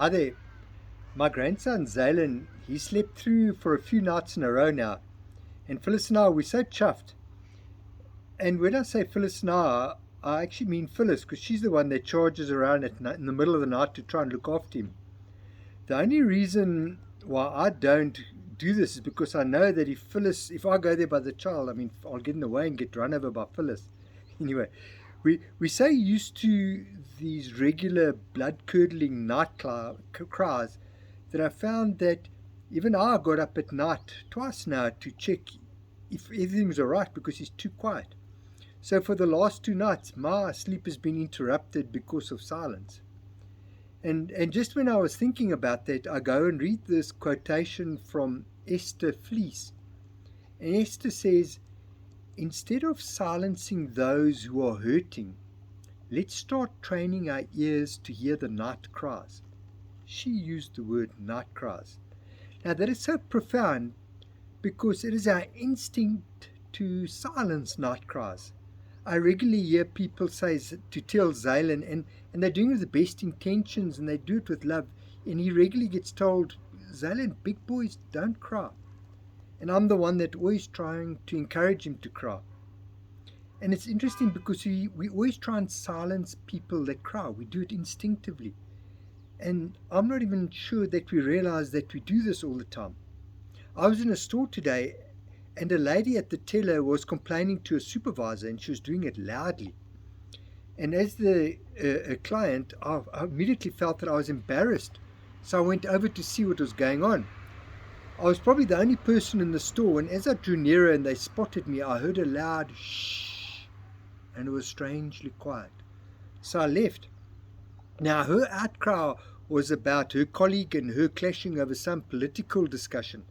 Hi there. My grandson Zaylen, he slept through for a few nights in a row now. And Phyllis and I, we're so chuffed. And when I say Phyllis and I actually mean Phyllis because she's the one that charges around at night, in the middle of the night to try and look after him. The only reason why I don't do this is because I know that if I go there by the child, I'll get in the way and get run over by Phyllis. Anyway, we're so used to these regular blood-curdling cries that I found that even I got up at night twice now to check if everything's all right because he's too quiet. So for the last 2 nights, my sleep has been interrupted because of silence. And just when I was thinking about that, I go and read this quotation from Esther Fleece. And Esther says, instead of silencing those who are hurting, let's start training our ears to hear the night cries. She used the word night cries. Now that is so profound because it is our instinct to silence night cries. I regularly hear people say to tell Zaylen, and they're doing it with the best intentions and they do it with love, and he regularly gets told, Zaylen, big boys don't cry. And I'm the one that always trying to encourage him to cry. And it's interesting because we always try and silence people that cry. We do it instinctively. And I'm not even sure that we realize that we do this all the time. I was in a store today and a lady at the teller was complaining to a supervisor and she was doing it loudly. And as the client, I immediately felt that I was embarrassed. So I went over to see what was going on. I was probably the only person in the store, and as I drew nearer and they spotted me, I heard a loud shh, and it was strangely quiet. So I left. Now her outcry was about her colleague and her clashing over some political discussion.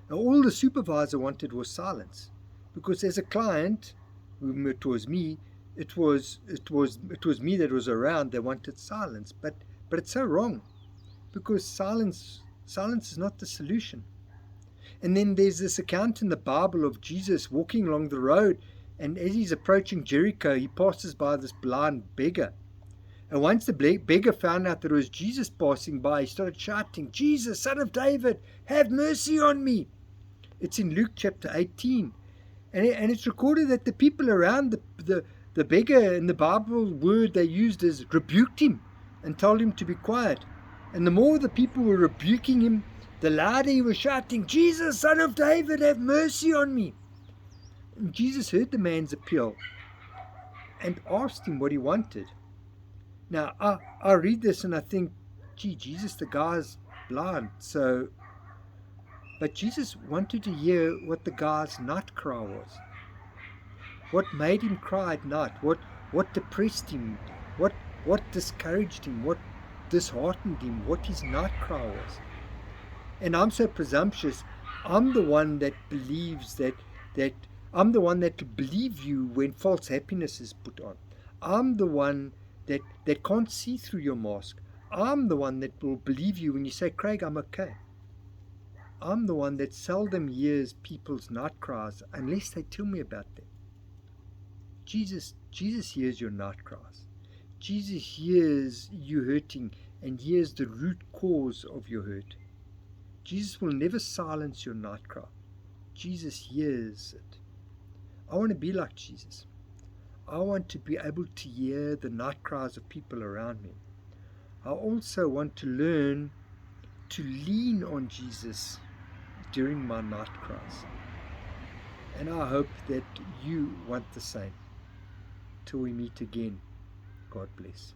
Now, all the supervisor wanted was silence, because as a client, whom it was me, it was me that was around. They wanted silence, but it's so wrong, because silence is not the solution. And then there's this account in the Bible of Jesus walking along the road, and as he's approaching Jericho, he passes by this blind beggar. And once the beggar found out that it was Jesus passing by, he started shouting, Jesus, Son of David, have mercy on me. It's in Luke chapter 18. And it's recorded that the people around the beggar in the Bible word they used is rebuked him and told him to be quiet. And the more the people were rebuking him, the louder he was shouting, Jesus, Son of David, have mercy on me. And Jesus heard the man's appeal and asked him what he wanted. Now, I read this and I think, gee, Jesus, the guy's blind. But Jesus wanted to hear what the guy's night cry was. What made him cry at night? What depressed him? What discouraged him? What disheartened him? What his night cry was? And I'm so presumptuous. I'm the one that believes that I'm the one that will believe you when false happiness is put on. I'm the one that can't see through your mask. I'm the one that will believe you when you say, Craig, I'm okay. I'm the one that seldom hears people's night cries unless they tell me about them. Jesus hears your night cries. Jesus hears you hurting and hears the root cause of your hurt. Jesus will never silence your night cry. Jesus hears it. I want to be like Jesus. I want to be able to hear the night cries of people around me. I also want to learn to lean on Jesus during my night cries. And I hope that you want the same. Till we meet again, God bless.